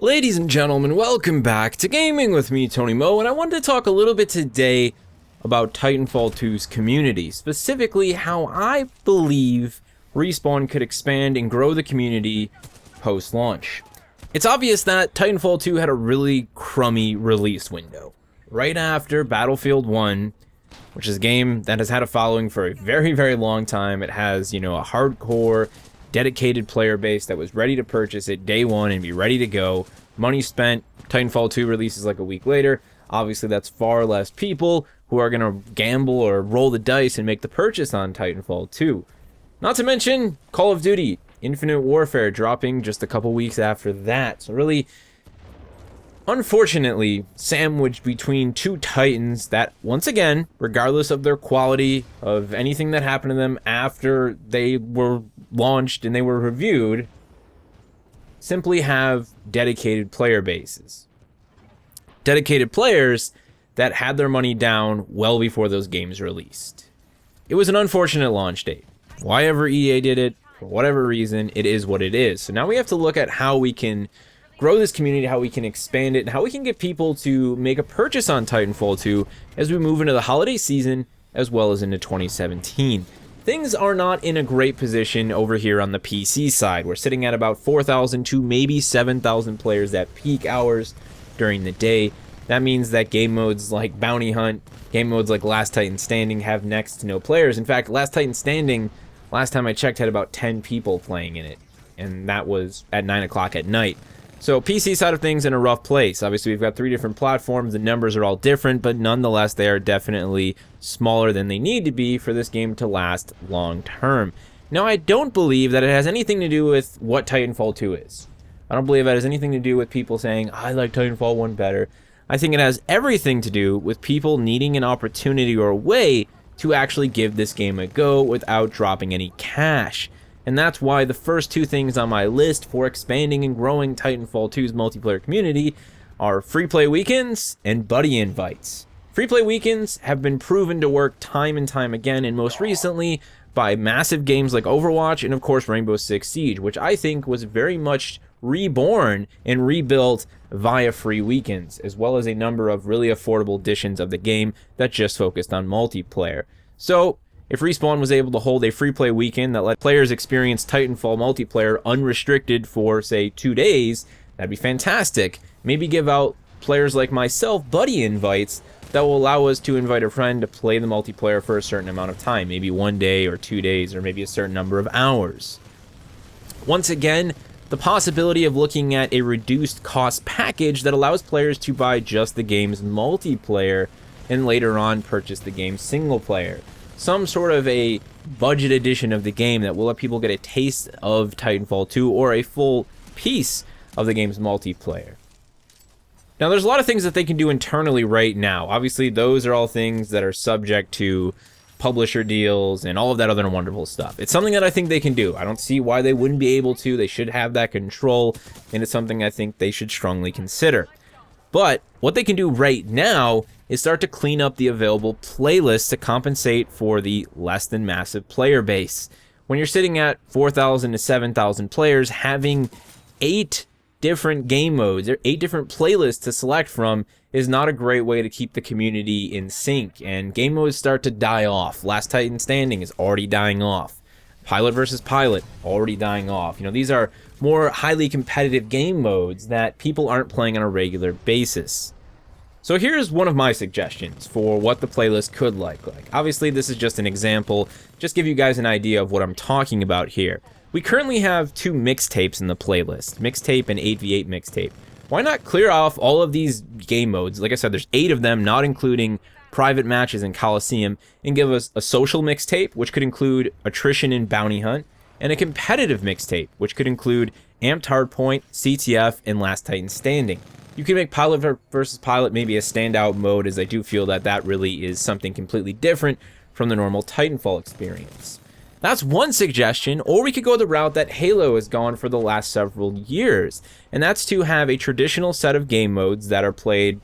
Ladies and gentlemen, welcome back to Gaming with me, Tony Mo, and I wanted to talk a little bit today about Titanfall 2's community, specifically how I believe Respawn could expand and grow the community post-launch. It's obvious that Titanfall 2 had a really crummy release window. Right after Battlefield 1, which is a game that has had a following for a very, very long time. It has, a hardcore, dedicated player base that was ready to purchase it day one and be ready to go. Money spent. Titanfall 2 releases like a week later. Obviously, that's far less people who are going to gamble or roll the dice and make the purchase on Titanfall 2. Not to mention Call of Duty Infinite Warfare dropping just a couple weeks after that. So really, unfortunately, sandwiched between two titans that, once again, regardless of their quality, of anything that happened to them after they were launched and they were reviewed, simply have dedicated player bases. Dedicated players that had their money down well before those games released. It was an unfortunate launch date. Why ever EA did it, for whatever reason, it is what it is. So now we have to look at how we can grow this community, how we can expand it, and how we can get people to make a purchase on Titanfall 2 as we move into the holiday season as well as into 2017. Things are not in a great position over here on the PC side. We're sitting at about 4,000 to maybe 7,000 players at peak hours during the day. That means that game modes like Bounty Hunt, game modes like Last Titan Standing have next to no players. In fact, Last Titan Standing, last time I checked, had about 10 people playing in it, and that was at 9 o'clock at night. So PC side of things in a rough place. Obviously, we've got 3 different platforms. The numbers are all different, but nonetheless, they are definitely smaller than they need to be for this game to last long term. Now, I don't believe that it has anything to do with what Titanfall 2 is. I don't believe that has anything to do with people saying, I like Titanfall 1 better. I think it has everything to do with people needing an opportunity or a way to actually give this game a go without dropping any cash. And that's why the first 2 things on my list for expanding and growing Titanfall 2's multiplayer community are free play weekends and buddy invites. Free play weekends have been proven to work time and time again, and most recently by massive games like Overwatch and of course Rainbow Six Siege, which I think was very much reborn and rebuilt via free weekends, as well as a number of really affordable editions of the game that just focused on multiplayer. So if Respawn was able to hold a free play weekend that let players experience Titanfall multiplayer unrestricted for, say, 2 days, that'd be fantastic. Maybe give out players like myself buddy invites that will allow us to invite a friend to play the multiplayer for a certain amount of time, maybe 1 day or 2 days or maybe a certain number of hours. Once again, the possibility of looking at a reduced cost package that allows players to buy just the game's multiplayer and later on purchase the game's single player. Some sort of a budget edition of the game that will let people get a taste of Titanfall 2 or a full piece of the game's multiplayer. Now, there's a lot of things that they can do internally right now. Obviously, those are all things that are subject to publisher deals and all of that other wonderful stuff. It's something that I think they can do. I don't see why they wouldn't be able to. They should have that control, and it's something I think they should strongly consider. But what they can do right now is start to clean up the available playlists to compensate for the less than massive player base. When you're sitting at 4,000 to 7,000 players, having 8 different game modes or 8 different playlists to select from is not a great way to keep the community in sync, and game modes start to die off. Last Titan Standing is already dying off. Pilot versus Pilot, already dying off. These are more highly competitive game modes that people aren't playing on a regular basis. So here's one of my suggestions for what the playlist could look like. Obviously, this is just an example, just give you guys an idea of what I'm talking about here. We currently have 2 mixtapes in the playlist, mixtape and 8v8 mixtape. Why not clear off all of these game modes? Like I said, there's 8 of them, not including private matches in Coliseum, and give us a social mixtape, which could include Attrition and Bounty Hunt, and a competitive mixtape, which could include Amped Hardpoint, CTF, and Last Titan Standing. You can make Pilot versus Pilot maybe a standout mode, as I do feel that that really is something completely different from the normal Titanfall experience. That's one suggestion, or we could go the route that Halo has gone for the last several years, and that's to have a traditional set of game modes that are played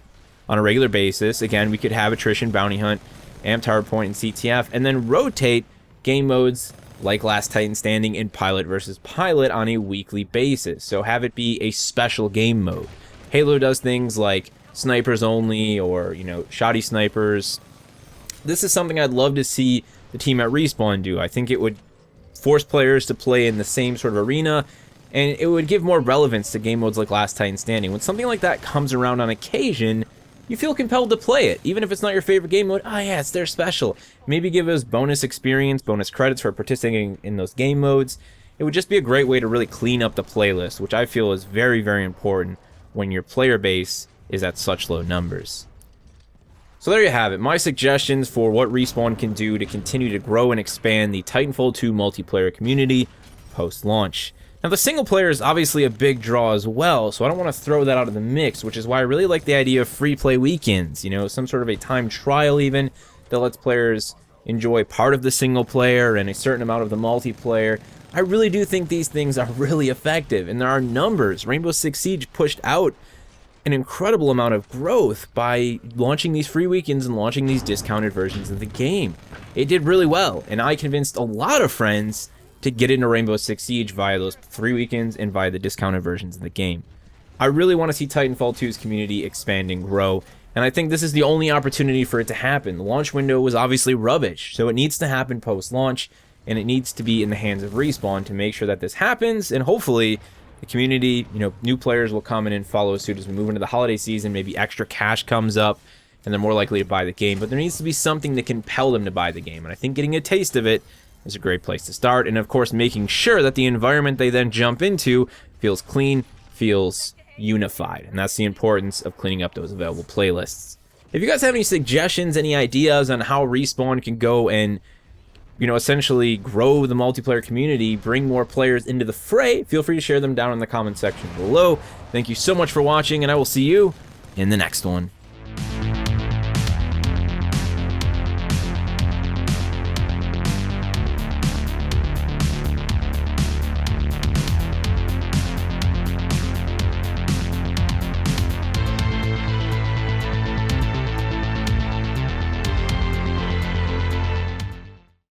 on a regular basis. Again, we could have Attrition, Bounty Hunt, Amped Hardpoint, and CTF, and then rotate game modes like Last Titan Standing in Pilot versus Pilot on a weekly basis. So have it be a special game mode. Halo does things like snipers only, or, you know, shoddy snipers. This is something I'd love to see the team at Respawn do. I think it would force players to play in the same sort of arena, and it would give more relevance to game modes like Last Titan Standing. When something like that comes around on occasion, you feel compelled to play it, even if it's not your favorite game mode. Oh yeah, it's their special. Maybe give us bonus experience, bonus credits for participating in those game modes. It would just be a great way to really clean up the playlist, which I feel is very, very important when your player base is at such low numbers. So there you have it, my suggestions for what Respawn can do to continue to grow and expand the Titanfall 2 multiplayer community post-launch. Now, the single player is obviously a big draw as well, so I don't want to throw that out of the mix, which is why I really like the idea of free play weekends, you know, some sort of a time trial even, that lets players enjoy part of the single player and a certain amount of the multiplayer. I really do think these things are really effective, and there are numbers. Rainbow Six Siege pushed out an incredible amount of growth by launching these free weekends and launching these discounted versions of the game. It did really well, and I convinced a lot of friends to get into Rainbow Six Siege via those free weekends and via the discounted versions of the game. I really want to see Titanfall 2's community expand and grow, and I think this is the only opportunity for it to happen. The launch window was obviously rubbish, so it needs to happen post-launch, and it needs to be in the hands of Respawn to make sure that this happens, and hopefully the community, you know, new players will come in and follow suit as we move into the holiday season. Maybe extra cash comes up, and they're more likely to buy the game, but there needs to be something to compel them to buy the game, and I think getting a taste of it is a great place to start, and of course making sure that the environment they then jump into feels clean, feels unified, and that's the importance of cleaning up those available playlists. If you guys have any suggestions, any ideas on how Respawn can go and, you know, essentially grow the multiplayer community, bring more players into the fray, feel free to share them down in the comment section below. Thank you so much for watching, and I will see you in the next one.